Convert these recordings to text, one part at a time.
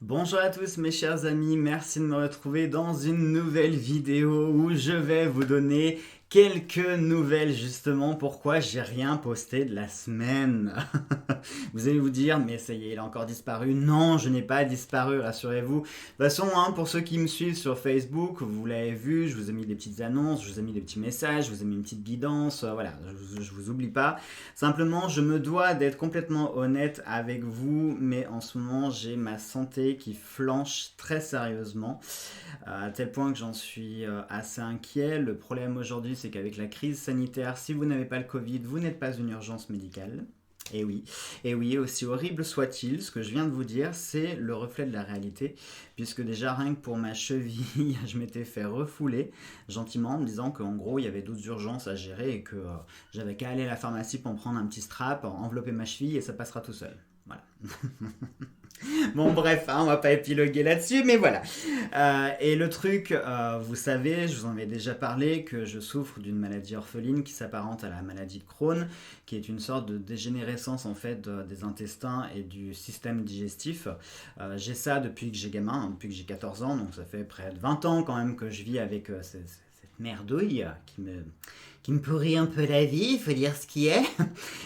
Bonjour à tous mes chers amis, merci de me retrouver dans une nouvelle vidéo où je vais vous donner quelques nouvelles justement pourquoi j'ai rien posté de la semaine. Vous allez vous dire mais ça y est il a encore disparu. Non, je n'ai pas disparu, rassurez-vous. De toute façon pour ceux qui me suivent sur Facebook, vous l'avez vu, je vous ai mis des petites annonces, je vous ai mis des petits messages, je vous ai mis une petite guidance, voilà, je vous oublie pas. Simplement je me dois d'être complètement honnête avec vous, mais en ce moment j'ai ma santé qui flanche très sérieusement, à tel point que j'en suis assez inquiet. Le problème aujourd'hui, c'est qu'avec la crise sanitaire, si vous n'avez pas le Covid, vous n'êtes pas une urgence médicale. Et oui, aussi horrible soit-il, ce que je viens de vous dire, c'est le reflet de la réalité, puisque déjà rien que pour ma cheville, je m'étais fait refouler gentiment en me disant qu'en gros, il y avait d'autres urgences à gérer et que j'avais qu'à aller à la pharmacie pour me prendre un petit strap, envelopper ma cheville et ça passera tout seul. Voilà. Bon bref, on va pas épiloguer là-dessus, mais voilà. Et le truc, vous savez, je vous en avais déjà parlé, que je souffre d'une maladie orpheline qui s'apparente à la maladie de Crohn, qui est une sorte de dégénérescence en fait des intestins et du système digestif. J'ai ça depuis que j'ai gamin, depuis que j'ai 14 ans, donc ça fait près de 20 ans quand même que je vis avec cette merdouille qui me pourrit un peu la vie, il faut dire ce qui est.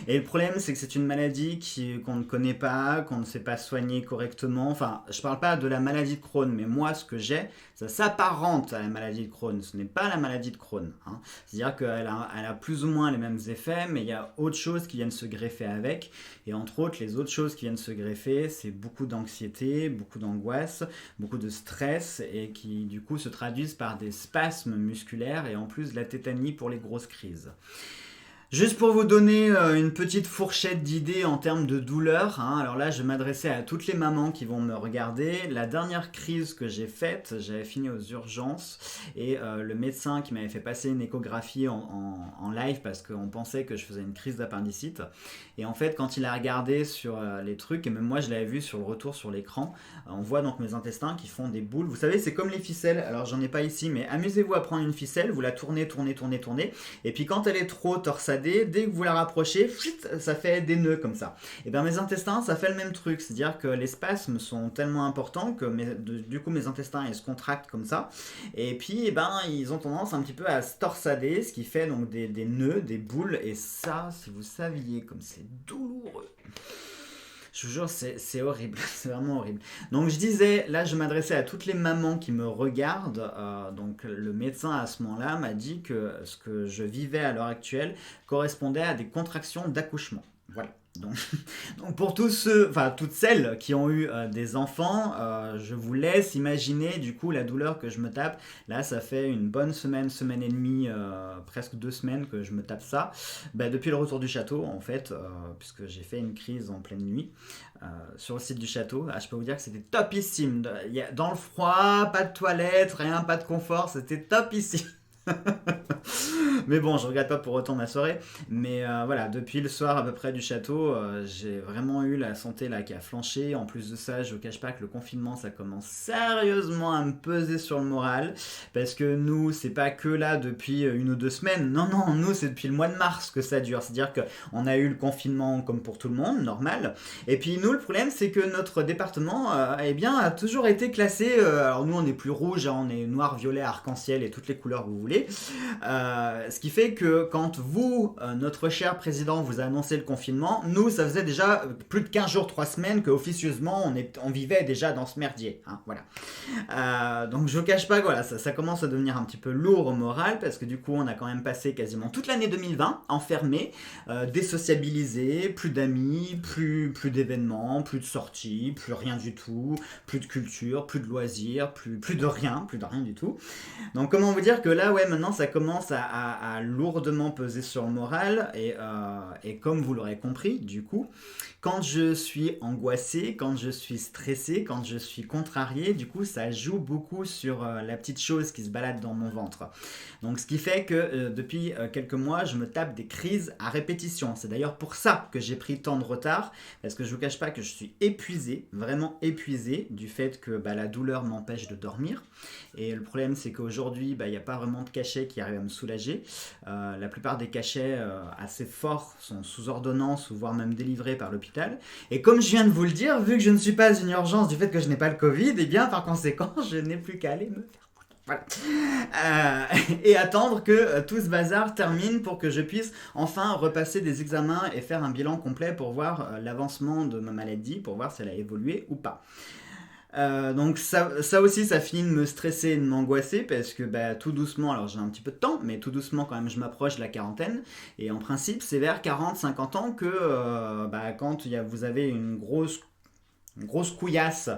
Et le problème, c'est que c'est une maladie qu'on ne connaît pas, qu'on ne sait pas soigner correctement. Enfin, je parle pas de la maladie de Crohn, mais moi, ce que j'ai, ça s'apparente à la maladie de Crohn. Ce n'est pas la maladie de Crohn, hein. C'est-à-dire elle a plus ou moins les mêmes effets, mais il y a autre chose qui viennent se greffer avec. Et entre autres, les autres choses qui viennent se greffer, c'est beaucoup d'anxiété, beaucoup d'angoisse, beaucoup de stress, et qui du coup se traduisent par des spasmes musculaires et en plus de la tétanie pour les grosses crises. Juste pour vous donner une petite fourchette d'idées en termes de douleur, hein, alors là je m'adressais à toutes les mamans qui vont me regarder. La dernière crise que j'ai faite, j'avais fini aux urgences et le médecin qui m'avait fait passer une échographie en live parce qu'on pensait que je faisais une crise d'appendicite. Et en fait quand il a regardé sur les trucs, et même moi je l'avais vu sur le retour sur l'écran, on voit donc mes intestins qui font des boules. Vous savez c'est comme les ficelles, alors j'en ai pas ici mais amusez-vous à prendre une ficelle, vous la tournez, et puis quand elle est trop torsadée, dès que vous la rapprochez, ça fait des nœuds comme ça. Et bien mes intestins, ça fait le même truc, c'est-à-dire que les spasmes sont tellement importants que du coup mes intestins ils se contractent comme ça, et puis ils ont tendance un petit peu à se torsader, ce qui fait donc des nœuds, des boules, et ça, si vous saviez comme c'est douloureux. Je vous jure, c'est horrible, c'est vraiment horrible. Donc je disais, là je m'adressais à toutes les mamans qui me regardent. Donc le médecin à ce moment-là m'a dit que ce que je vivais à l'heure actuelle correspondait à des contractions d'accouchement. Voilà. Donc, donc pour tous ceux, enfin toutes celles qui ont eu des enfants, je vous laisse imaginer du coup la douleur que je me tape. Là, ça fait une bonne semaine, semaine et demie, presque 2 semaines que je me tape ça. Depuis le retour du château, en fait, puisque j'ai fait une crise en pleine nuit sur le site du château. Je peux vous dire que c'était topissime. Dans le froid, pas de toilette, rien, pas de confort, c'était topissime. Mais bon, je regrette pas pour autant ma soirée. Mais voilà, depuis le soir à peu près du château, j'ai vraiment eu la santé là qui a flanché. En plus de ça, je vous cache pas que le confinement, ça commence sérieusement à me peser sur le moral. Parce que nous, c'est pas que là depuis 1 ou 2 semaines. Non, non, nous, c'est depuis le mois de mars que ça dure. C'est-à-dire qu'on a eu le confinement comme pour tout le monde, normal. Et puis nous, le problème, c'est que notre département a toujours été classé. Alors nous, on est plus rouge, hein, on est noir, violet, arc-en-ciel et toutes les couleurs que vous voulez. Ce qui fait que quand vous, notre cher président, vous a annoncé le confinement, nous, ça faisait déjà plus de 15 jours, 3 semaines que officieusement on vivait déjà dans ce merdier. Hein, voilà. Donc je ne cache pas que voilà, ça commence à devenir un petit peu lourd au moral parce que du coup on a quand même passé quasiment toute l'année 2020 enfermé, désociabilisé, plus d'amis, plus d'événements, plus de sorties, plus rien du tout, plus de culture, plus de loisirs, plus de rien du tout. Donc comment vous dire que là ouais maintenant ça commence à lourdement peser sur le moral et comme vous l'aurez compris du coup quand je suis angoissé, quand je suis stressé, quand je suis contrarié, du coup ça joue beaucoup sur la petite chose qui se balade dans mon ventre. Donc ce qui fait que depuis quelques mois je me tape des crises à répétition. C'est d'ailleurs pour ça que j'ai pris tant de retard, parce que je vous cache pas que je suis épuisé, vraiment épuisé du fait que la douleur m'empêche de dormir. Et le problème c'est qu'aujourd'hui il n'y a pas vraiment de cachet qui arrive à me soulager. La plupart des cachets assez forts sont sous ordonnance ou voire même délivrés par l'hôpital. Et comme je viens de vous le dire, vu que je ne suis pas une urgence du fait que je n'ai pas le Covid, et bien par conséquent, je n'ai plus qu'à aller me faire foutre. Voilà. Et attendre que tout ce bazar termine pour que je puisse enfin repasser des examens et faire un bilan complet pour voir l'avancement de ma maladie, pour voir si elle a évolué ou pas. Donc ça aussi, ça finit de me stresser et de m'angoisser parce que tout doucement, alors j'ai un petit peu de temps, mais tout doucement quand même je m'approche de la quarantaine. Et en principe, c'est vers 40-50 ans que quand vous avez une grosse couillasse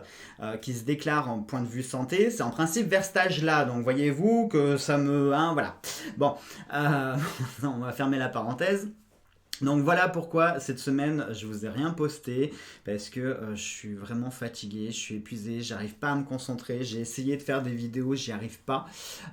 qui se déclare en point de vue santé, c'est en principe vers cet âge-là. Donc voyez-vous que ça me... Hein, voilà. Bon, on va fermer la parenthèse. Donc voilà pourquoi cette semaine je vous ai rien posté, parce que je suis vraiment fatigué, je suis épuisé, j'arrive pas à me concentrer, j'ai essayé de faire des vidéos, j'y arrive pas.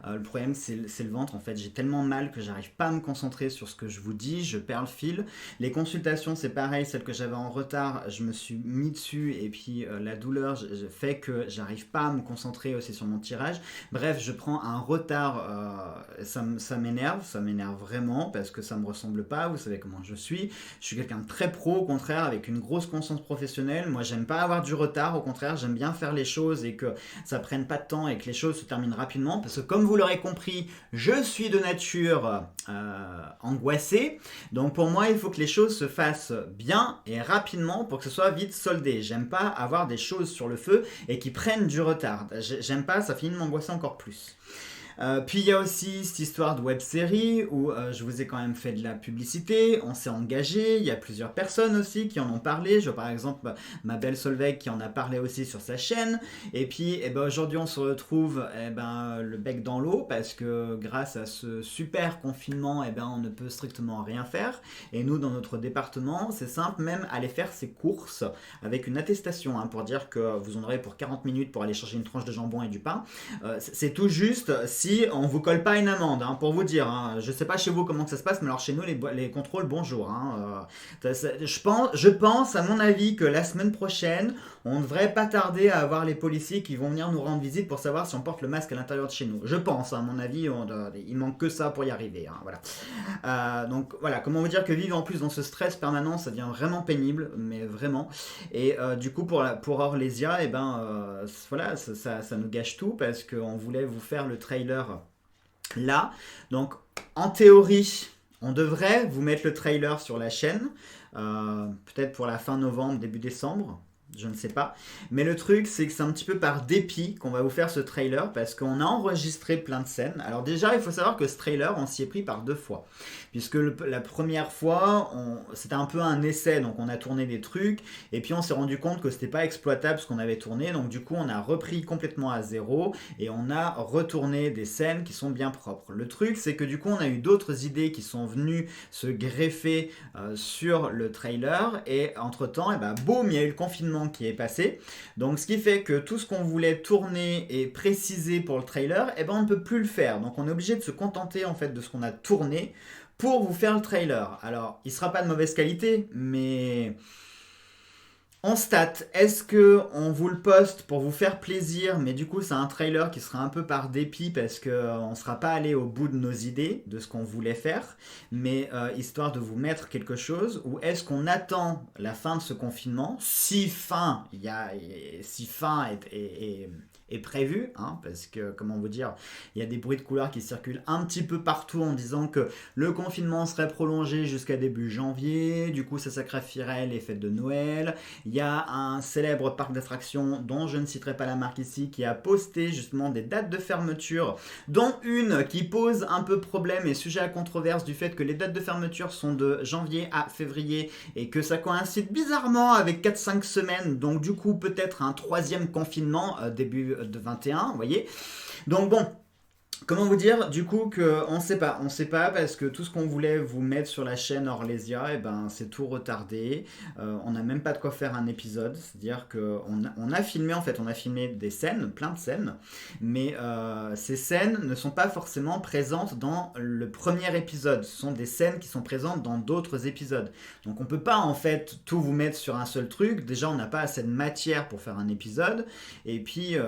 Le problème c'est le ventre en fait, j'ai tellement mal que j'arrive pas à me concentrer sur ce que je vous dis, je perds le fil. Les consultations c'est pareil, celles que j'avais en retard, je me suis mis dessus et puis la douleur fait que j'arrive pas à me concentrer aussi sur mon tirage. Bref, je prends un retard, ça m'énerve vraiment parce que ça me ressemble pas, vous savez comment je suis quelqu'un de très pro, au contraire, avec une grosse conscience professionnelle. Moi, j'aime pas avoir du retard, au contraire, j'aime bien faire les choses et que ça prenne pas de temps et que les choses se terminent rapidement, parce que comme vous l'aurez compris, je suis de nature angoissée, donc pour moi, il faut que les choses se fassent bien et rapidement pour que ce soit vite soldé. J'aime pas avoir des choses sur le feu et qui prennent du retard. J'aime pas, ça finit de m'angoisser encore plus. Puis il y a aussi cette histoire de web-série où je vous ai quand même fait de la publicité, on s'est engagé, il y a plusieurs personnes aussi qui en ont parlé. Je vois par exemple ma belle Solveig qui en a parlé aussi sur sa chaîne. Et puis aujourd'hui on se retrouve le bec dans l'eau parce que grâce à ce super confinement on ne peut strictement rien faire. Et nous dans notre département c'est simple, même aller faire ses courses avec une attestation pour dire que vous en aurez pour 40 minutes pour aller chercher une tranche de jambon et du pain. C'est tout juste si on vous colle pas une amende, pour vous dire. Je sais pas chez vous comment que ça se passe, mais alors chez nous les contrôles, bonjour. Je pense à mon avis que la semaine prochaine, on ne devrait pas tarder à avoir les policiers qui vont venir nous rendre visite pour savoir si on porte le masque à l'intérieur de chez nous. Je pense, à mon avis, il manque que ça pour y arriver. Voilà. Donc voilà, comment vous dire que vivre en plus dans ce stress permanent, ça devient vraiment pénible, mais vraiment. Et du coup pour Orlésia, voilà, ça nous gâche tout parce qu'on voulait vous faire le trailer là. Donc en théorie, on devrait vous mettre le trailer sur la chaîne, peut-être pour la fin novembre, début décembre. Je ne sais pas. Mais le truc, c'est que c'est un petit peu par dépit qu'on va vous faire ce trailer parce qu'on a enregistré plein de scènes. Alors déjà, il faut savoir que ce trailer, on s'y est pris par 2 fois. Puisque la première fois, c'était un peu un essai. Donc on a tourné des trucs et puis on s'est rendu compte que c'était pas exploitable ce qu'on avait tourné. Donc du coup, on a repris complètement à zéro et on a retourné des scènes qui sont bien propres. Le truc, c'est que du coup, on a eu d'autres idées qui sont venues se greffer sur le trailer. Et entre-temps, boum, il y a eu le confinement qui est passé. Donc ce qui fait que tout ce qu'on voulait tourner et préciser pour le trailer, on ne peut plus le faire. Donc on est obligé de se contenter en fait de ce qu'on a tourné pour vous faire le trailer. Alors il sera pas de mauvaise qualité, mais on state, est-ce que on vous le poste pour vous faire plaisir, mais du coup c'est un trailer qui sera un peu par dépit parce qu'on ne sera pas allé au bout de nos idées, de ce qu'on voulait faire, mais histoire de vous mettre quelque chose, ou est-ce qu'on attend la fin de ce confinement, si fin est prévu, parce que, comment vous dire, il y a des bruits de couloir qui circulent un petit peu partout en disant que le confinement serait prolongé jusqu'à début janvier, du coup ça sacrifierait les fêtes de Noël. Il y a un célèbre parc d'attractions dont je ne citerai pas la marque ici qui a posté justement des dates de fermeture, dont une qui pose un peu problème et sujet à controverse du fait que les dates de fermeture sont de janvier à février et que ça coïncide bizarrement avec 4-5 semaines, donc du coup peut-être un 3e confinement début de 21, vous voyez. Donc bon, comment vous dire, du coup, qu'on sait pas parce que tout ce qu'on voulait vous mettre sur la chaîne Orlésia, c'est tout retardé. On n'a même pas de quoi faire un épisode, c'est-à-dire qu'on a filmé des scènes, plein de scènes, mais ces scènes ne sont pas forcément présentes dans le premier épisode. Ce sont des scènes qui sont présentes dans d'autres épisodes. Donc on peut pas en fait tout vous mettre sur un seul truc. Déjà, on n'a pas assez de matière pour faire un épisode, et puis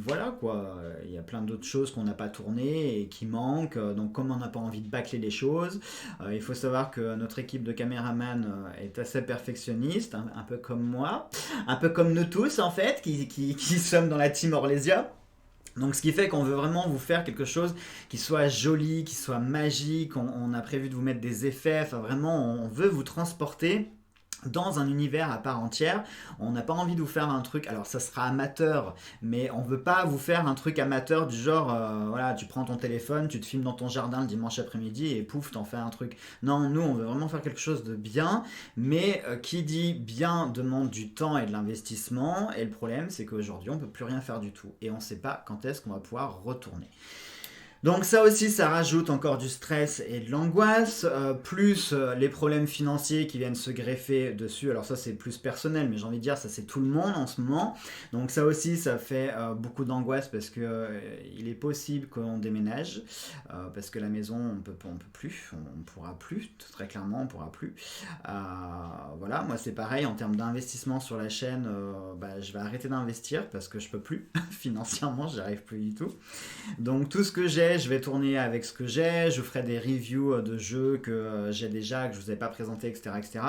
voilà quoi. Il y a plein d'autres choses qu'on n'a pas tourné et qui manque. Donc comme on n'a pas envie de bâcler les choses, il faut savoir que notre équipe de caméraman est assez perfectionniste, un peu comme moi, un peu comme nous tous en fait, qui sommes dans la team Orlésia. Donc ce qui fait qu'on veut vraiment vous faire quelque chose qui soit joli, qui soit magique, on a prévu de vous mettre des effets, enfin vraiment on veut vous transporter dans un univers à part entière. On n'a pas envie de vous faire un truc, alors ça sera amateur, mais on veut pas vous faire un truc amateur du genre, voilà, tu prends ton téléphone, tu te filmes dans ton jardin le dimanche après-midi et pouf, t'en fais un truc. Non, nous on veut vraiment faire quelque chose de bien, mais qui dit bien demande du temps et de l'investissement, et le problème c'est qu'aujourd'hui on peut plus rien faire du tout, et on sait pas quand est-ce qu'on va pouvoir retourner. Donc ça aussi, ça rajoute encore du stress et de l'angoisse, plus les problèmes financiers qui viennent se greffer dessus. Alors ça, c'est plus personnel, mais j'ai envie de dire, ça c'est tout le monde en ce moment. Donc ça aussi, ça fait beaucoup d'angoisse parce que il est possible qu'on déménage, parce que la maison, on peut plus, on pourra plus, très clairement, on pourra plus. Voilà, moi c'est pareil, en termes d'investissement sur la chaîne, je vais arrêter d'investir parce que je peux plus, financièrement, j'y arrive plus du tout. Donc tout ce que j'ai, je vais tourner avec ce que j'ai, je ferai des reviews de jeux que j'ai déjà, que je vous ai pas présenté, etc., etc.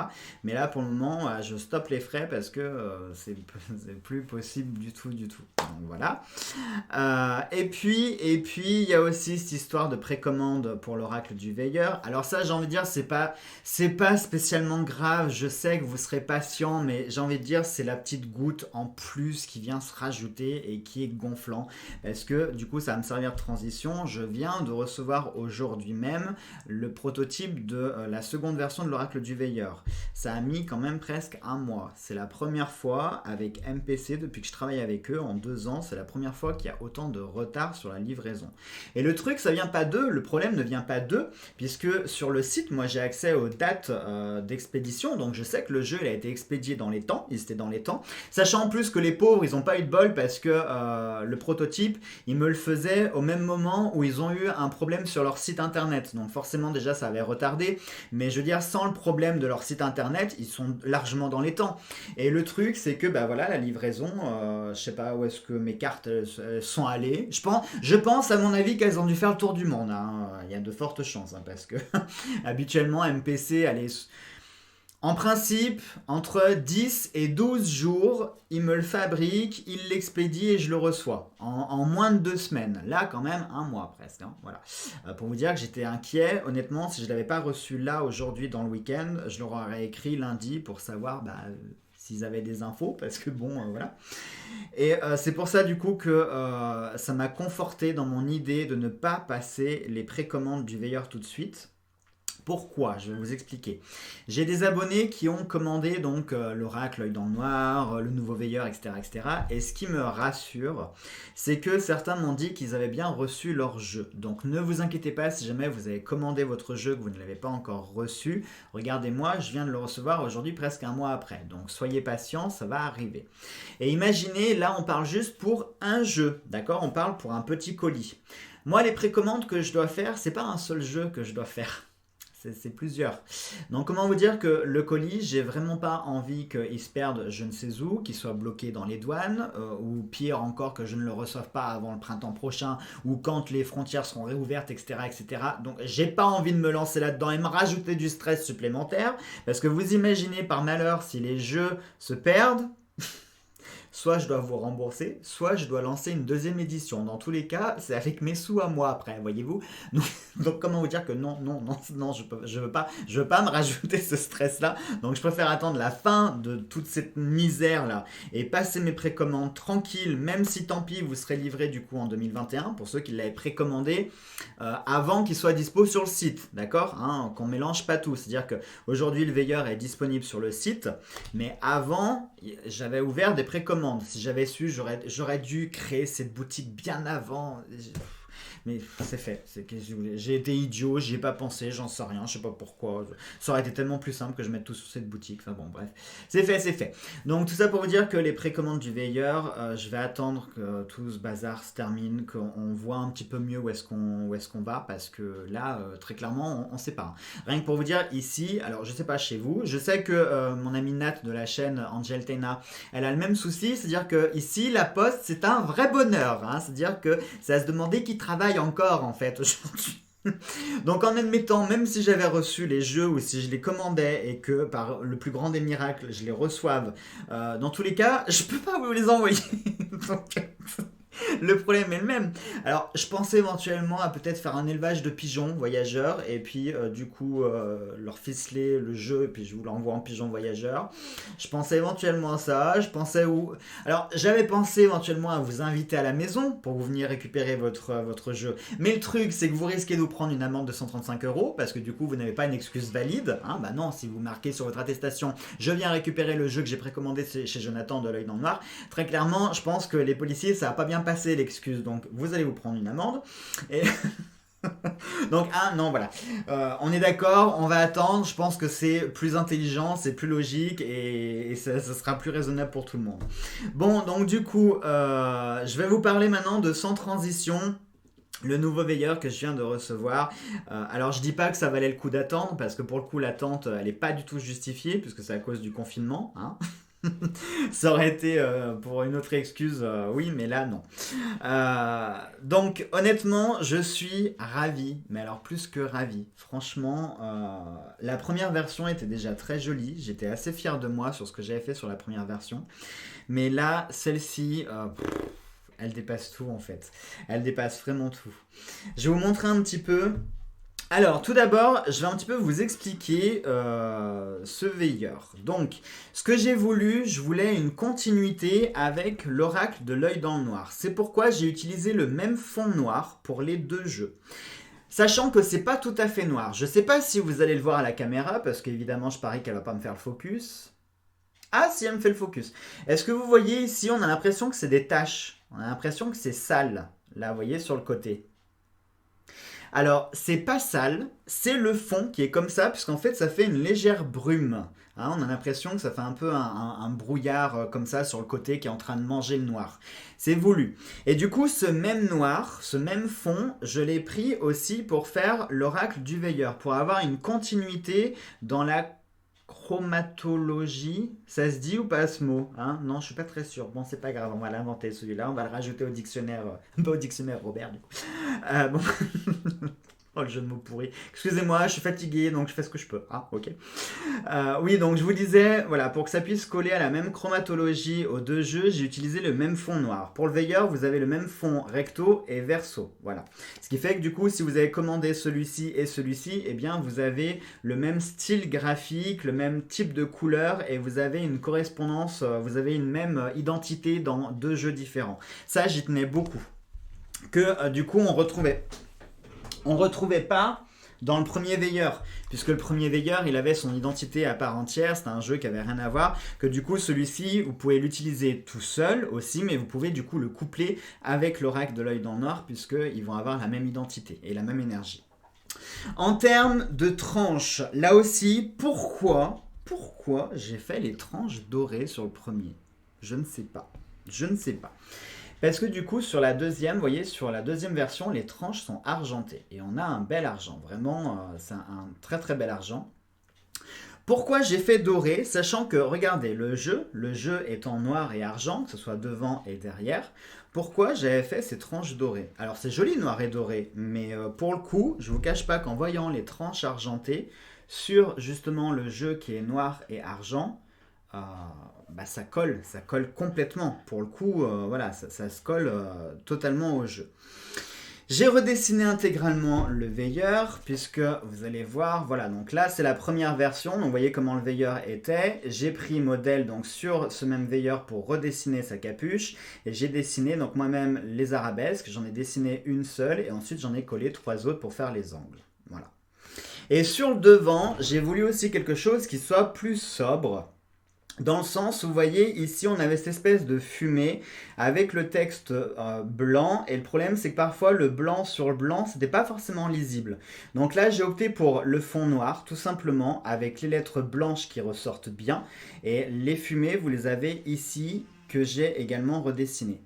Mais là, pour le moment, je stoppe les frais parce que c'est plus possible du tout. Donc voilà. Et puis, il y a aussi cette histoire de précommande pour l'oracle du veilleur. Alors ça, j'ai envie de dire, c'est pas spécialement grave. Je sais que vous serez patient, mais j'ai envie de dire, c'est la petite goutte en plus qui vient se rajouter et qui est gonflant. Parce que du coup, ça va me servir de transition. Je viens de recevoir aujourd'hui même le prototype de la seconde version de l'oracle du veilleur. Ça a mis quand même presque un mois. C'est la première fois avec MPC, depuis que je travaille avec eux en 2 ans, c'est la première fois qu'il y a autant de retard sur la livraison. Et le truc, ça vient pas d'eux, le problème ne vient pas d'eux, puisque sur le site, moi j'ai accès aux dates d'expédition, donc je sais que le jeu il a été expédié dans les temps, ils étaient dans les temps, sachant en plus que les pauvres, ils n'ont pas eu de bol parce que le prototype, ils me le faisaient au même moment où ils ont eu un problème sur leur site internet. Donc forcément déjà ça avait retardé, mais je veux dire sans le problème de leur site internet, ils sont largement dans les temps. Et le truc c'est que voilà, la livraison, je sais pas où est-ce que mes cartes sont allées. Je pense à mon avis qu'elles ont dû faire le tour du monde. Hein. Il y a de fortes chances hein, parce que habituellement MPC allait... En principe, entre 10 et 12 jours, il me le fabrique, il l'expédie et je le reçois. En moins de 2 semaines. Là, quand même, un mois presque. Hein, voilà. Pour vous dire que j'étais inquiet. Honnêtement, si je ne l'avais pas reçu là, aujourd'hui, dans le week-end, je leur aurais écrit lundi pour savoir s'ils avaient des infos. Parce que voilà. Et c'est pour ça, du coup, que ça m'a conforté dans mon idée de ne pas passer les précommandes du veilleur tout de suite. Pourquoi? Je vais vous expliquer. J'ai des abonnés qui ont commandé donc l'oracle, l'œil dans le noir, le nouveau veilleur, etc., etc. Et ce qui me rassure, c'est que certains m'ont dit qu'ils avaient bien reçu leur jeu. Donc ne vous inquiétez pas si jamais vous avez commandé votre jeu que vous ne l'avez pas encore reçu. Regardez-moi, je viens de le recevoir aujourd'hui presque un mois après. Donc soyez patients, ça va arriver. Et imaginez, là on parle juste pour un jeu, d'accord? On parle pour un petit colis. Moi les précommandes que je dois faire, c'est pas un seul jeu que je dois faire. C'est plusieurs. Donc comment vous dire que le colis, j'ai vraiment pas envie qu'il se perde je ne sais où, qu'il soit bloqué dans les douanes, ou pire encore que je ne le reçoive pas avant le printemps prochain, ou quand les frontières seront réouvertes, etc., etc. Donc j'ai pas envie de me lancer là-dedans et me rajouter du stress supplémentaire, parce que vous imaginez par malheur si les jeux se perdent, soit je dois vous rembourser, soit je dois lancer une deuxième édition. Dans tous les cas, c'est avec mes sous à moi après, voyez-vous. Donc comment vous dire que non, je veux pas me rajouter ce stress-là. Donc je préfère attendre la fin de toute cette misère-là et passer mes précommandes tranquilles, même si tant pis, vous serez livré du coup en 2021, pour ceux qui l'avaient précommandé, avant qu'il soit dispo sur le site, d'accord, hein, qu'on mélange pas tout. C'est-à-dire qu'aujourd'hui, le veilleur est disponible sur le site, mais avant, j'avais ouvert des précommandes. Si j'avais su, j'aurais dû créer cette boutique bien avant. Mais c'est fait. J'ai été idiot, j'y ai pas pensé, j'en sais rien, je sais pas pourquoi. Ça aurait été tellement plus simple que je mette tout sur cette boutique. Enfin bon, bref. C'est fait. Donc tout ça pour vous dire que les précommandes du veilleur, je vais attendre que tout ce bazar se termine, qu'on voit un petit peu mieux où est-ce qu'on va, parce que là, très clairement, on sait pas. Rien que pour vous dire, ici, alors je sais pas chez vous, je sais que mon amie Nat de la chaîne Angel Tena, elle a le même souci, c'est-à-dire que ici, la poste, c'est un vrai bonheur. Hein, c'est-à-dire que ça va se demander qui travaille travaille encore en fait aujourd'hui. Donc en admettant, même si j'avais reçu les jeux ou si je les commandais et que par le plus grand des miracles je les reçoive, dans tous les cas, je peux pas vous les envoyer. Donc, le problème est le même. Alors, je pensais éventuellement à peut-être faire un élevage de pigeons voyageurs et puis du coup leur ficeler le jeu et puis je vous l'envoie en pigeon voyageur. Je pensais éventuellement à ça. Je pensais où. Alors, j'avais pensé éventuellement à vous inviter à la maison pour que vous veniez récupérer votre jeu. Mais le truc, c'est que vous risquez de vous prendre une amende de 135 € parce que du coup, vous n'avez pas une excuse valide. Hein, bah non, si vous marquez sur votre attestation, je viens récupérer le jeu que j'ai précommandé chez Jonathan de l'œil dans le noir. Très clairement, je pense que les policiers, ça va pas bien passer l'excuse, donc vous allez vous prendre une amende. Et donc non voilà, on est d'accord, on va attendre. Je pense que c'est plus intelligent, c'est plus logique et ça sera plus raisonnable pour tout le monde. Bon, donc du coup, je vais vous parler maintenant de Sans Transition, le nouveau veilleur que je viens de recevoir. Alors je dis pas que ça valait le coup d'attendre parce que pour le coup l'attente elle est pas du tout justifiée puisque c'est à cause du confinement, hein. Ça aurait été pour une autre excuse, oui, mais là non. Donc honnêtement, je suis ravi, mais alors plus que ravi. Franchement, la première version était déjà très jolie. J'étais assez fier de moi sur ce que j'avais fait sur la première version. Mais là, celle-ci, elle dépasse tout en fait. Elle dépasse vraiment tout. Je vais vous montrer un petit peu. Alors, tout d'abord, je vais un petit peu vous expliquer ce veilleur. Donc, ce que j'ai voulu, je voulais une continuité avec l'oracle de l'œil dans le noir. C'est pourquoi j'ai utilisé le même fond noir pour les deux jeux. Sachant que c'est pas tout à fait noir. Je sais pas si vous allez le voir à la caméra, parce qu'évidemment, je parie qu'elle va pas me faire le focus. Ah, si, elle me fait le focus. Est-ce que vous voyez ici, on a l'impression que c'est des taches. On a l'impression que c'est sale. Là, vous voyez, sur le côté. Alors, c'est pas sale, c'est le fond qui est comme ça, puisqu'en fait, ça fait une légère brume. Hein, on a l'impression que ça fait un peu un brouillard comme ça sur le côté qui est en train de manger le noir. C'est voulu. Et du coup, ce même noir, ce même fond, je l'ai pris aussi pour faire l'oracle du veilleur, pour avoir une continuité dans la chromatologie. Ça se dit ou pas ce mot, hein? Non, je suis pas très sûr. Bon, c'est pas grave, on va l'inventer celui-là, on va le rajouter au dictionnaire, pas au dictionnaire Robert du coup. Bon. Oh, le jeu de mots pourri. Excusez-moi, je suis fatigué, donc je fais ce que je peux. Ah, ok. Oui, donc je vous disais, voilà, pour que ça puisse coller à la même chromatologie aux deux jeux, j'ai utilisé le même fond noir. Pour le veilleur, vous avez le même fond recto et verso. Voilà. Ce qui fait que du coup, si vous avez commandé celui-ci et celui-ci, eh bien, vous avez le même style graphique, le même type de couleur et vous avez une correspondance, vous avez une même identité dans deux jeux différents. Ça, j'y tenais beaucoup. Que du coup, on retrouvait pas dans le premier veilleur, puisque le premier veilleur, il avait son identité à part entière, c'était un jeu qui avait rien à voir, que du coup, celui-ci, vous pouvez l'utiliser tout seul aussi, mais vous pouvez du coup le coupler avec l'oracle de l'œil dans le noir, puisqu'ils vont avoir la même identité et la même énergie. En termes de tranches, là aussi, pourquoi j'ai fait les tranches dorées sur le premier? Je ne sais pas. Parce que du coup, sur la deuxième, vous voyez, sur la deuxième version, les tranches sont argentées. Et on a un bel argent, vraiment, c'est un très très bel argent. Pourquoi j'ai fait doré, sachant que, regardez, le jeu est en noir et argent, que ce soit devant et derrière. Pourquoi j'avais fait ces tranches dorées? Alors c'est joli noir et doré, mais pour le coup, je ne vous cache pas qu'en voyant les tranches argentées sur justement le jeu qui est noir et argent, ça colle complètement. Pour le coup, voilà, ça se colle totalement au jeu. J'ai redessiné intégralement le veilleur, puisque vous allez voir, voilà, donc là c'est la première version, donc vous voyez comment le veilleur était. J'ai pris modèle donc sur ce même veilleur pour redessiner sa capuche, et j'ai dessiné donc moi-même les arabesques, j'en ai dessiné une seule, et ensuite j'en ai collé 3 autres pour faire les angles. Voilà. Et sur le devant, j'ai voulu aussi quelque chose qui soit plus sobre, dans le sens où vous voyez ici on avait cette espèce de fumée avec le texte blanc, et le problème c'est que parfois le blanc sur le blanc c'était pas forcément lisible. Donc là j'ai opté pour le fond noir tout simplement avec les lettres blanches qui ressortent bien, et les fumées vous les avez ici que j'ai également redessinées.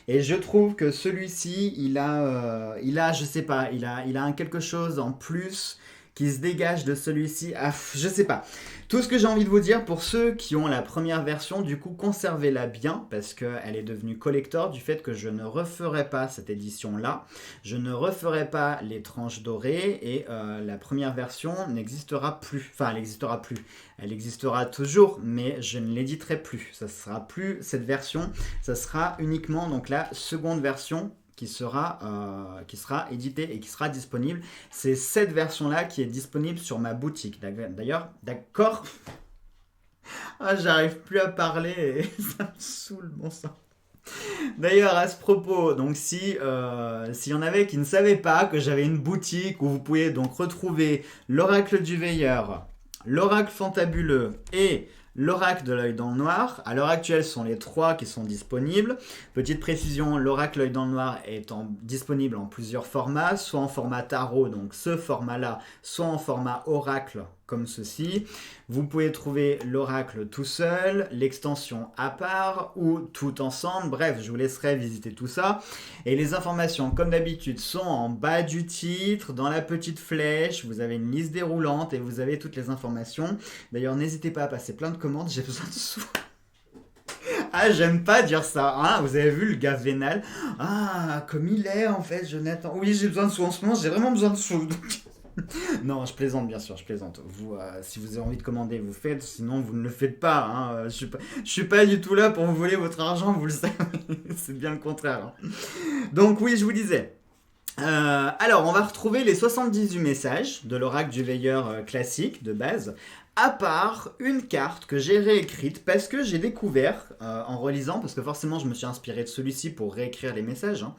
Et je trouve que celui-ci, il a, je sais pas, il a quelque chose en plus qui se dégage de celui-ci. Ah, je sais pas. Tout ce que j'ai envie de vous dire, pour ceux qui ont la première version, du coup, conservez-la bien, parce qu'elle est devenue collector du fait que je ne referai pas cette édition-là. Je ne referai pas les tranches dorées, et la première version n'existera plus. Enfin, elle n'existera plus. Elle existera toujours, mais je ne l'éditerai plus. Ça sera plus cette version, ça sera uniquement donc la seconde version qui sera éditée et qui sera disponible. C'est cette version-là qui est disponible sur ma boutique. D'ailleurs, d'accord. Ah, j'arrive plus à parler et ça me saoule, bon sang. D'ailleurs, à ce propos, donc s'il y en avait qui ne savaient pas que j'avais une boutique où vous pouvez donc retrouver l'oracle du veilleur, l'oracle fantabuleux et l'oracle de l'œil dans le noir, à l'heure actuelle, ce sont les trois qui sont disponibles. Petite précision, l'oracle l'œil dans le noir est disponible en plusieurs formats, soit en format tarot, donc ce format-là, soit en format oracle, comme ceci. Vous pouvez trouver l'oracle tout seul, l'extension à part ou tout ensemble. Bref, je vous laisserai visiter tout ça. Et les informations, comme d'habitude, sont en bas du titre, dans la petite flèche. Vous avez une liste déroulante et vous avez toutes les informations. D'ailleurs, n'hésitez pas à passer plein de commandes, j'ai besoin de sous. Ah, j'aime pas dire ça. Ah, vous avez vu le gars vénal. Ah, comme il est en fait, Jonathan. Oui, j'ai besoin de sous en ce moment, j'ai vraiment besoin de sous. Non, je plaisante, bien sûr, je plaisante. Vous, si vous avez envie de commander, vous faites, sinon vous ne le faites pas. Hein. Je suis pas du tout là pour vous voler votre argent, vous le savez. C'est bien le contraire. Hein. Donc oui, je vous disais. Alors, on va retrouver les 78 messages de l'oracle du veilleur classique de base, à part une carte que j'ai réécrite parce que j'ai découvert en relisant, parce que forcément je me suis inspiré de celui-ci pour réécrire les messages, hein.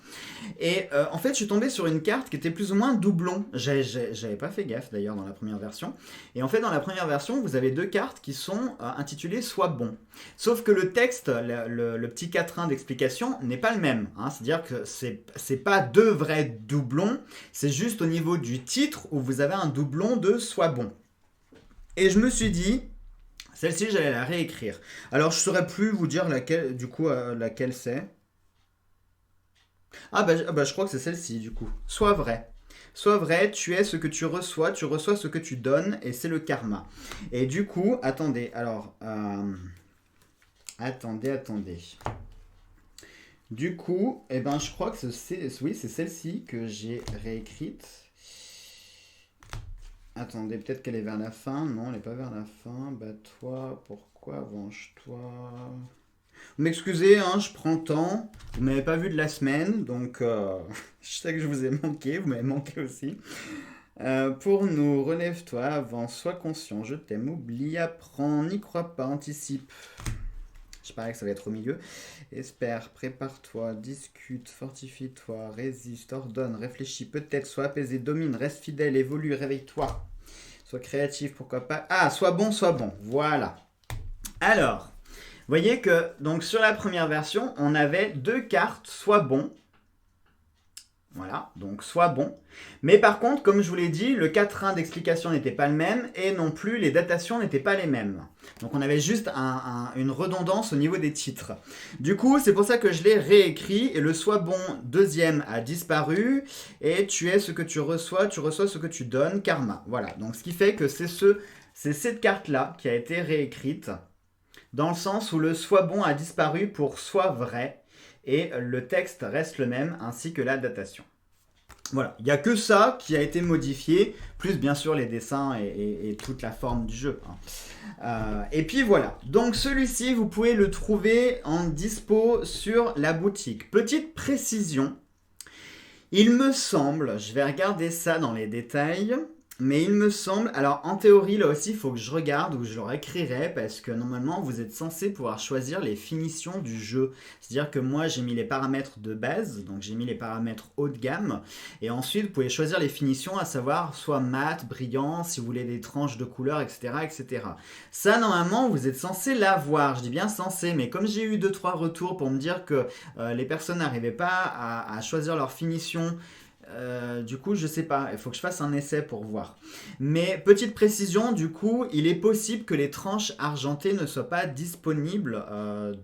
Et en fait je suis tombé sur une carte qui était plus ou moins doublon. J'avais pas fait gaffe d'ailleurs dans la première version. Et en fait dans la première version vous avez deux cartes qui sont intitulées Sois bon. Sauf que le texte, le petit quatrain d'explication n'est pas le même, hein. C'est-à-dire que c'est pas deux vrais doublons, c'est juste au niveau du titre où vous avez un doublon de Sois bon. Et je me suis dit, celle-ci, j'allais la réécrire. Alors, je ne saurais plus vous dire laquelle, du coup, laquelle c'est. Ah bah, je crois que c'est celle-ci, du coup. Sois vrai. Sois vrai, tu es ce que tu reçois ce que tu donnes, et c'est le karma. Et du coup, attendez, alors... Attendez. Du coup, eh ben, je crois que c'est celle-ci que j'ai réécrite. Attendez, peut-être qu'elle est vers la fin. Non, elle n'est pas vers la fin. Bats-toi, pourquoi venge-toi? Vous m'excusez, hein, je prends le temps. Vous m'avez pas vu de la semaine, donc je sais que je vous ai manqué, vous m'avez manqué aussi. Pour nous, relève-toi, avance, sois conscient, je t'aime, oublie, apprends, n'y crois pas, anticipe. Je parie que ça va être au milieu. Espère, prépare-toi, discute, fortifie-toi, résiste, ordonne, réfléchis, peut-être, sois apaisé, domine, reste fidèle, évolue, réveille-toi. Sois créatif, pourquoi pas. Ah, sois bon, voilà. Alors, vous voyez que donc sur la première version, on avait deux cartes, sois bon. Voilà, donc sois bon. Mais par contre, comme je vous l'ai dit, le quatrain d'explication n'était pas le même et non plus les datations n'étaient pas les mêmes. Donc on avait juste une redondance au niveau des titres. Du coup, c'est pour ça que je l'ai réécrit et le sois bon deuxième a disparu et tu es ce que tu reçois ce que tu donnes, karma. Voilà, donc ce qui fait que c'est cette carte-là qui a été réécrite dans le sens où le sois bon a disparu pour sois vrai. Et le texte reste le même, ainsi que la datation. Voilà, il n'y a que ça qui a été modifié, plus bien sûr les dessins et toute la forme du jeu. Et puis voilà, donc celui-ci, vous pouvez le trouver en dispo sur la boutique. Petite précision, il me semble, je vais regarder ça dans les détails... Mais il me semble, alors en théorie là aussi il faut que je regarde ou je le réécrirai parce que normalement vous êtes censé pouvoir choisir les finitions du jeu. C'est-à-dire que moi j'ai mis les paramètres de base, donc j'ai mis les paramètres haut de gamme et ensuite vous pouvez choisir les finitions à savoir soit mat, brillant, si vous voulez des tranches de couleurs, etc. etc. Ça normalement vous êtes censé l'avoir, je dis bien censé, mais comme j'ai eu 2-3 retours pour me dire que les personnes n'arrivaient pas à choisir leur finition Du coup, je sais pas, il faut que je fasse un essai pour voir. Mais petite précision, du coup, il est possible que les tranches argentées ne soient pas disponibles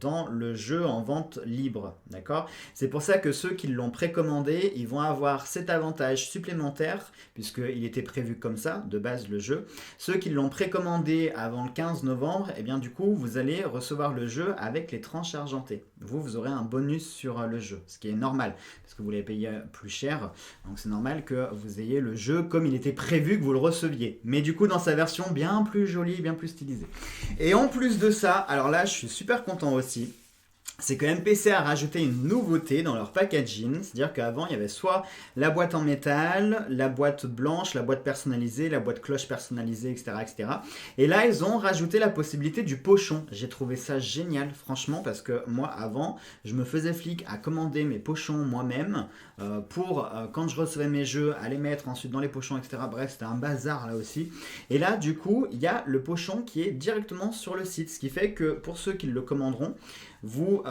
dans le jeu en vente libre, d'accord? C'est pour ça que ceux qui l'ont précommandé, ils vont avoir cet avantage supplémentaire, puisqu'il était prévu comme ça, de base, le jeu. Ceux qui l'ont précommandé avant le 15 novembre, eh bien, du coup, vous allez recevoir le jeu avec les tranches argentées. Vous aurez un bonus sur le jeu, ce qui est normal, parce que vous l'avez payé plus cher. Donc c'est normal que vous ayez le jeu comme il était prévu que vous le receviez. Mais du coup dans sa version bien plus jolie, bien plus stylisée. Et en plus de ça, alors là je suis super content aussi, c'est que MPC a rajouté une nouveauté dans leur packaging, c'est-à-dire qu'avant il y avait soit la boîte en métal, la boîte blanche, la boîte personnalisée, la boîte cloche personnalisée, etc., etc. Et là ils ont rajouté la possibilité du pochon. J'ai trouvé ça génial, franchement, parce que moi avant je me faisais flic à commander mes pochons moi-même pour quand je recevais mes jeux, à les mettre ensuite dans les pochons, etc. Bref, c'était un bazar là aussi. Et là du coup il y a le pochon qui est directement sur le site, ce qui fait que pour ceux qui le commanderont, vous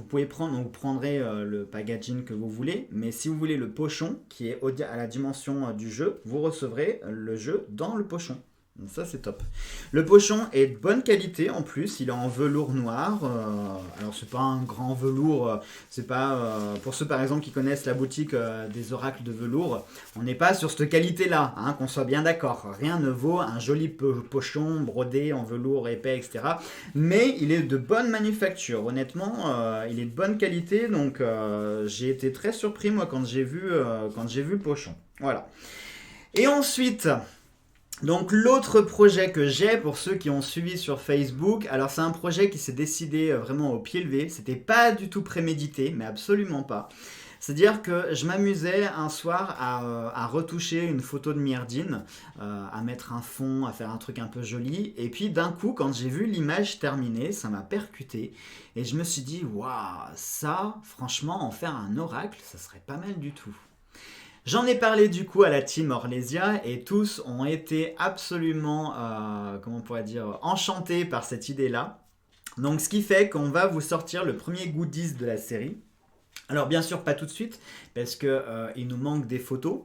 pouvez prendre, donc vous prendrez le packaging que vous voulez, mais si vous voulez le pochon qui est à la dimension du jeu, vous recevrez le jeu dans le pochon. Donc ça c'est top. Le pochon est de bonne qualité en plus, il est en velours noir. Alors c'est pas un grand velours, c'est pas pour ceux par exemple qui connaissent la boutique des oracles de velours, on n'est pas sur cette qualité là, hein, qu'on soit bien d'accord. Rien ne vaut un joli pochon brodé en velours épais, etc. Mais il est de bonne manufacture, honnêtement, il est de bonne qualité, donc j'ai été très surpris moi quand j'ai vu le pochon. Voilà. Et ensuite. Donc l'autre projet que j'ai pour ceux qui ont suivi sur Facebook, alors c'est un projet qui s'est décidé vraiment au pied levé, c'était pas du tout prémédité, mais absolument pas. C'est-à-dire que je m'amusais un soir à retoucher une photo de Myrdine, à mettre un fond, à faire un truc un peu joli, et puis d'un coup quand j'ai vu l'image terminée, ça m'a percuté, et je me suis dit, waouh, ça, franchement, en faire un oracle, ça serait pas mal du tout. J'en ai parlé du coup à la team Orlésia et tous ont été absolument, comment on pourrait dire, enchantés par cette idée-là. Donc ce qui fait qu'on va vous sortir le premier goodies de la série. Alors bien sûr pas tout de suite parce que il nous manque des photos.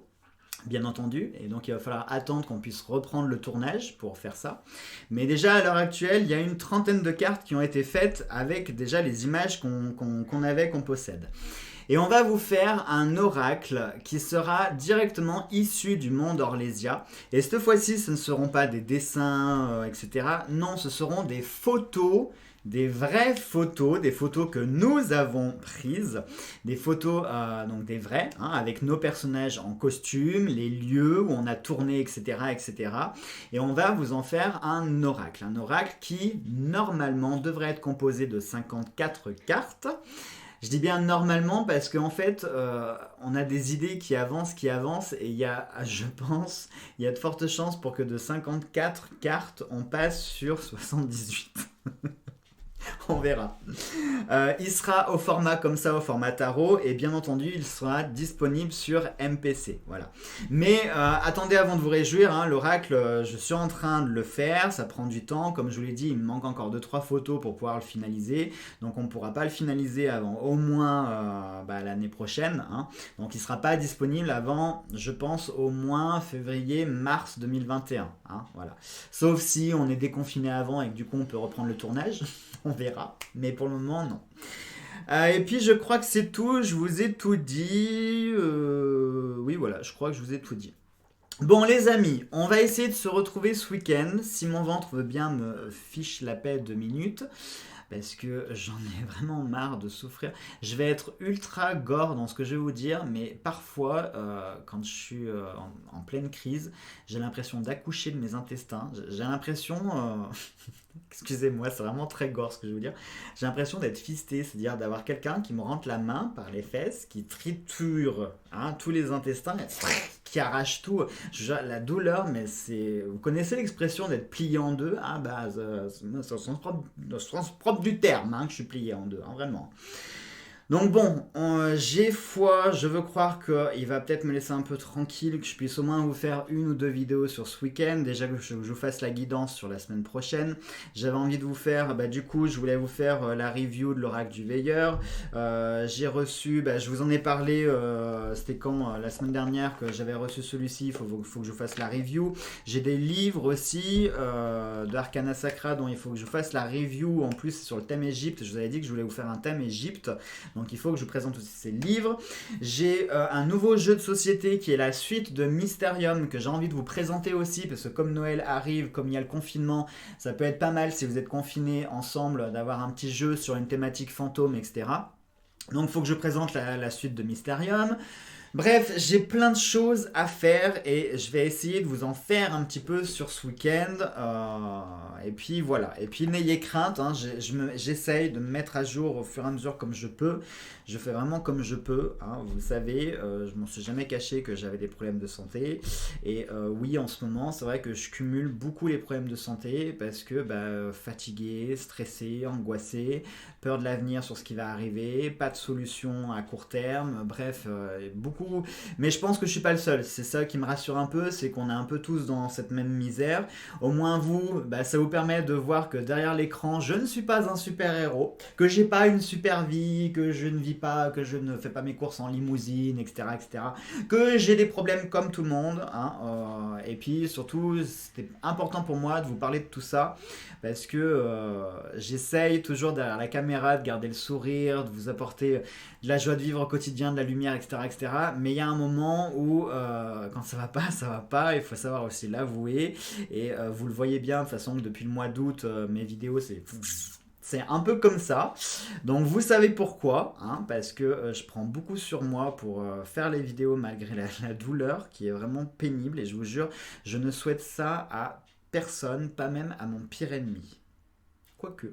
Bien entendu, et donc il va falloir attendre qu'on puisse reprendre le tournage pour faire ça. Mais déjà à l'heure actuelle, il y a une trentaine de cartes qui ont été faites avec déjà les images qu'on possède. Et on va vous faire un oracle qui sera directement issu du monde Orlésia. Et cette fois-ci, ce ne seront pas des dessins, etc. Non, ce seront des photos, des vraies photos, des photos que nous avons prises, des photos, donc des vraies, hein, avec nos personnages en costume, les lieux où on a tourné, etc., etc. Et on va vous en faire un oracle qui, normalement, devrait être composé de 54 cartes. Je dis bien normalement parce qu'en fait, on a des idées qui avancent, et il y a, je pense, il y a de fortes chances pour que de 54 cartes, on passe sur 78. On verra. Il sera au format comme ça, au format tarot, et bien entendu, il sera disponible sur MPC. Voilà. Mais attendez avant de vous réjouir, hein, l'oracle, je suis en train de le faire, ça prend du temps. Comme je vous l'ai dit, il me manque encore 2-3 photos pour pouvoir le finaliser. Donc on ne pourra pas le finaliser avant au moins l'année prochaine. Hein. Donc il ne sera pas disponible avant, je pense, au moins février-mars 2021. Hein, voilà. Sauf si on est déconfiné avant et que du coup on peut reprendre le tournage. On verra, mais pour le moment, non. Et puis, je crois que c'est tout. Je vous ai tout dit. Oui, voilà, je crois que je vous ai tout dit. Bon, les amis, on va essayer de se retrouver ce week-end. Si mon ventre veut bien me fiche la paix 2 minutes. Parce que j'en ai vraiment marre de souffrir. Je vais être ultra gore dans ce que je vais vous dire, mais parfois, quand je suis en pleine crise, j'ai l'impression d'accoucher de mes intestins. J'ai l'impression... Excusez-moi, c'est vraiment très gore ce que je vais vous dire. J'ai l'impression d'être fisté, c'est-à-dire d'avoir quelqu'un qui me rentre la main par les fesses, qui triture tous les intestins, qui arrache tout. La douleur, mais c'est... Vous connaissez l'expression d'être plié en deux? C'est au sens propre du terme que je suis plié en deux, hein, vraiment. Donc bon, j'ai foi, je veux croire qu'il va peut-être me laisser un peu tranquille, que je puisse au moins vous faire une ou deux vidéos sur ce week-end. Déjà que je vous fasse la guidance sur la semaine prochaine. J'avais envie de vous faire, du coup, je voulais vous faire la review de l'Oracle du Veilleur. J'ai reçu, je vous en ai parlé, c'était quand la semaine dernière que j'avais reçu celui-ci, il faut que je vous fasse la review. J'ai des livres aussi de Arcana Sacra dont il faut que je vous fasse la review en plus sur le thème Égypte. Je vous avais dit que je voulais vous faire un thème Égypte. Donc il faut que je vous présente aussi ces livres. J'ai un nouveau jeu de société qui est la suite de Mysterium que j'ai envie de vous présenter aussi parce que comme Noël arrive, comme il y a le confinement, ça peut être pas mal si vous êtes confinés ensemble d'avoir un petit jeu sur une thématique fantôme, etc. Donc il faut que je présente la suite de Mysterium. Bref, j'ai plein de choses à faire et je vais essayer de vous en faire un petit peu sur ce week-end. Et puis voilà. Et puis n'ayez crainte, hein, j'essaye de me mettre à jour au fur et à mesure comme je peux. Je fais vraiment comme je peux, hein, vous le savez. Je m'en suis jamais caché que j'avais des problèmes de santé. Et oui, en ce moment, c'est vrai que je cumule beaucoup les problèmes de santé parce que fatigué, stressé, angoissé, peur de l'avenir sur ce qui va arriver, pas de solution à court terme, bref, beaucoup. Mais je pense que je suis pas le seul, c'est ça qui me rassure un peu, c'est qu'on est un peu tous dans cette même misère. Au moins vous, ça vous permet de voir que derrière l'écran, je ne suis pas un super héros, que j'ai pas une super vie, que je ne vis pas, que je ne fais pas mes courses en limousine, etc., etc., que j'ai des problèmes comme tout le monde, hein, et puis surtout, c'était important pour moi de vous parler de tout ça, parce que j'essaye toujours derrière la caméra de garder le sourire, de vous apporter de la joie de vivre au quotidien, de la lumière, etc., etc. Mais il y a un moment où quand ça va pas, il faut savoir aussi l'avouer. Et vous le voyez bien, de toute façon, depuis le mois d'août, mes vidéos, c'est un peu comme ça. Donc vous savez pourquoi, hein, parce que je prends beaucoup sur moi pour faire les vidéos malgré la douleur qui est vraiment pénible. Et je vous jure, je ne souhaite ça à personne, pas même à mon pire ennemi. Quoique.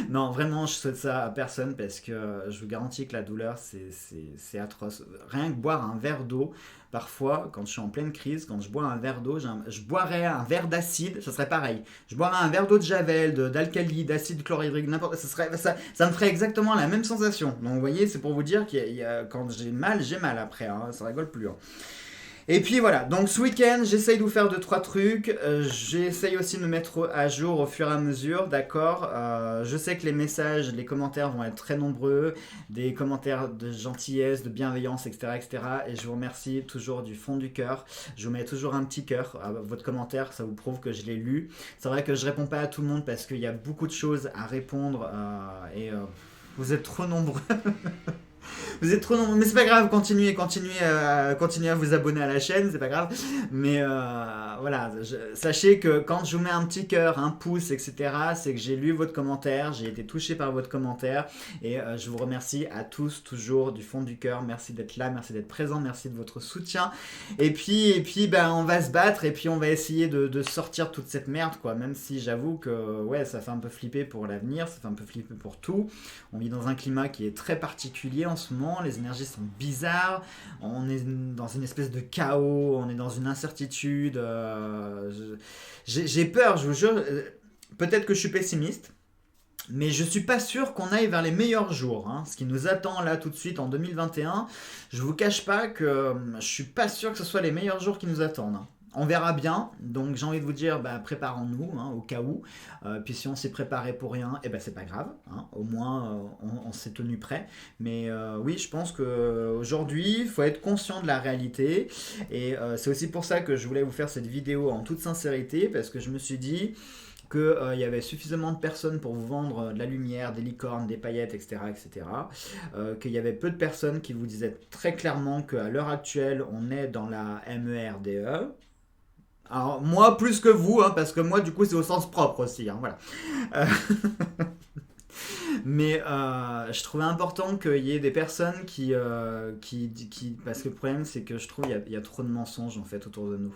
Non, vraiment, je souhaite ça à personne parce que je vous garantis que la douleur, c'est atroce. Rien que boire un verre d'eau, parfois, quand je suis en pleine crise, quand je bois un verre d'eau, je boirais un verre d'acide, ça serait pareil. Je boirais un verre d'eau de javel, d'alcali, d'acide chlorhydrique, n'importe, ça me ferait exactement la même sensation. Donc, vous voyez, c'est pour vous dire quand j'ai mal après, hein, ça rigole plus. Hein. Et puis voilà, donc ce week-end, j'essaye de vous faire 2-3 trucs. J'essaye aussi de me mettre à jour au fur et à mesure, d'accord. Je sais que les messages, les commentaires vont être très nombreux, des commentaires de gentillesse, de bienveillance, etc., etc. Et je vous remercie toujours du fond du cœur. Je vous mets toujours un petit cœur à votre commentaire, ça vous prouve que je l'ai lu. C'est vrai que je réponds pas à tout le monde parce qu'il y a beaucoup de choses à répondre et vous êtes trop nombreux. Vous êtes trop nombreux, mais c'est pas grave, continuez à vous abonner à la chaîne, c'est pas grave. Mais voilà, sachez que quand je vous mets un petit cœur, un pouce, etc., c'est que j'ai lu votre commentaire, j'ai été touché par votre commentaire, et je vous remercie à tous toujours du fond du cœur. Merci d'être là, merci d'être présent, merci de votre soutien. Et puis on va se battre, et puis on va essayer de sortir toute cette merde, quoi. Même si j'avoue que ouais, ça fait un peu flipper pour l'avenir, ça fait un peu flipper pour tout. On vit dans un climat qui est très particulier en ce moment, les énergies sont bizarres, on est dans une espèce de chaos, on est dans une incertitude. J'ai peur, je vous jure. Peut-être que je suis pessimiste, mais je suis pas sûr qu'on aille vers les meilleurs jours. Hein. Ce qui nous attend là tout de suite en 2021, je vous cache pas que je suis pas sûr que ce soit les meilleurs jours qui nous attendent. Hein. On verra bien, donc j'ai envie de vous dire, préparons-nous hein, au cas où. Puis si on s'est préparé pour rien, c'est pas grave. Hein, au moins, on s'est tenu prêt. Mais oui, je pense qu'aujourd'hui, il faut être conscient de la réalité. Et c'est aussi pour ça que je voulais vous faire cette vidéo en toute sincérité, parce que je me suis dit qu'il y avait suffisamment de personnes pour vous vendre de la lumière, des licornes, des paillettes, etc. etc. Qu'il y avait peu de personnes qui vous disaient très clairement qu'à l'heure actuelle, on est dans la MERDE. Alors moi plus que vous, hein, parce que moi du coup c'est au sens propre aussi, hein, voilà. Mais je trouvais important qu'il y ait des personnes qui... Parce que le problème c'est que je trouve qu'il y a trop de mensonges en fait autour de nous.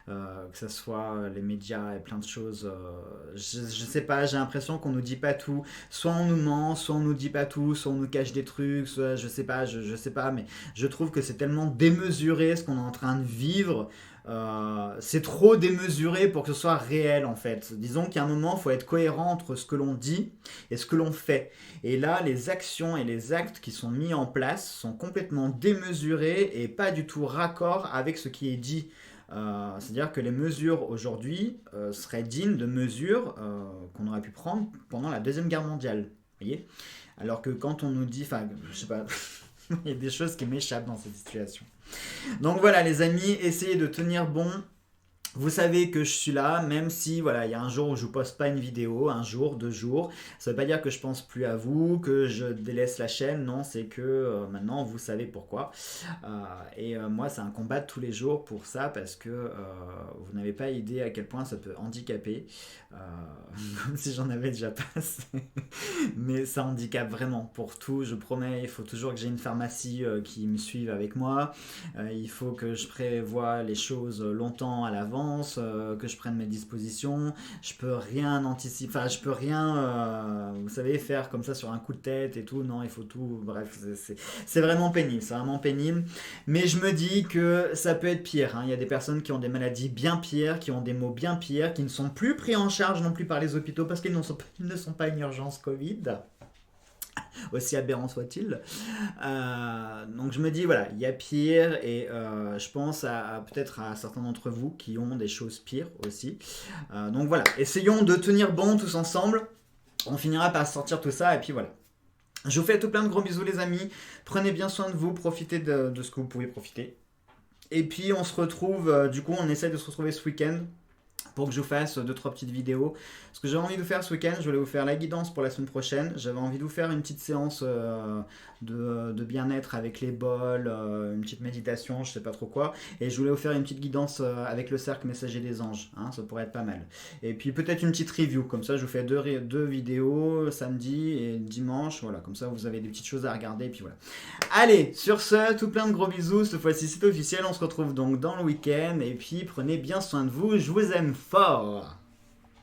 Que ce soit les médias et plein de choses. Je sais pas, j'ai l'impression qu'on nous dit pas tout. Soit on nous ment, soit on nous dit pas tout, soit on nous cache des trucs, soit je sais pas, mais je trouve que c'est tellement démesuré ce qu'on est en train de vivre. c'est trop démesuré pour que ce soit réel en fait. Disons qu'à un moment, il faut être cohérent entre ce que l'on dit et ce que l'on fait. Et là, les actions et les actes qui sont mis en place sont complètement démesurés et pas du tout raccord avec ce qui est dit. C'est-à-dire que les mesures aujourd'hui seraient dignes de mesures qu'on aurait pu prendre pendant la Deuxième Guerre mondiale. Vous voyez? Alors que quand on nous dit, enfin, je sais pas, il y a des choses qui m'échappent dans cette situation. Donc voilà les amis, essayez de tenir bon. Vous savez que je suis là, même si voilà, il y a un jour où je ne poste pas une vidéo, un jour, 2 jours. Ça ne veut pas dire que je pense plus à vous, que je délaisse la chaîne. Non, c'est que maintenant vous savez pourquoi. Moi, c'est un combat de tous les jours pour ça parce que vous n'avez pas idée à quel point ça peut handicaper. Comme si j'en avais déjà pas assez. Mais ça handicape vraiment pour tout. Je promets, il faut toujours que j'ai une pharmacie qui me suive avec moi. Il faut que je prévoie les choses longtemps à l'avance. Que je prenne mes dispositions, je peux rien anticiper, enfin je peux rien, vous savez, faire comme ça sur un coup de tête et tout, non, il faut tout, bref, c'est vraiment pénible, c'est vraiment pénible, mais je me dis que ça peut être pire, hein. Il y a des personnes qui ont des maladies bien pires, qui ont des maux bien pires, qui ne sont plus pris en charge non plus par les hôpitaux parce qu'ils ne sont pas une urgence Covid. Aussi aberrant soit-il. Donc je me dis, voilà, il y a pire et je pense peut-être à certains d'entre vous qui ont des choses pires aussi. Donc voilà, essayons de tenir bon tous ensemble. On finira par sortir tout ça et puis voilà. Je vous fais tout plein de gros bisous les amis. Prenez bien soin de vous, profitez de ce que vous pouvez profiter. Et puis on se retrouve, du coup on essaie de se retrouver ce week-end pour que je vous fasse 2-3 petites vidéos. Ce que j'avais envie de faire ce week-end, je voulais vous faire la guidance pour la semaine prochaine. J'avais envie de vous faire une petite séance de bien-être avec les bols, une petite méditation, je sais pas trop quoi. Et je voulais vous faire une petite guidance avec le cercle messager des anges. Hein, ça pourrait être pas mal. Et puis peut-être une petite review. Comme ça, je vous fais deux vidéos samedi et dimanche. Voilà, comme ça, vous avez des petites choses à regarder. Et puis voilà. Allez, sur ce, tout plein de gros bisous. Cette fois-ci, c'est officiel. On se retrouve donc dans le week-end. Et puis, prenez bien soin de vous. Je vous aime fort.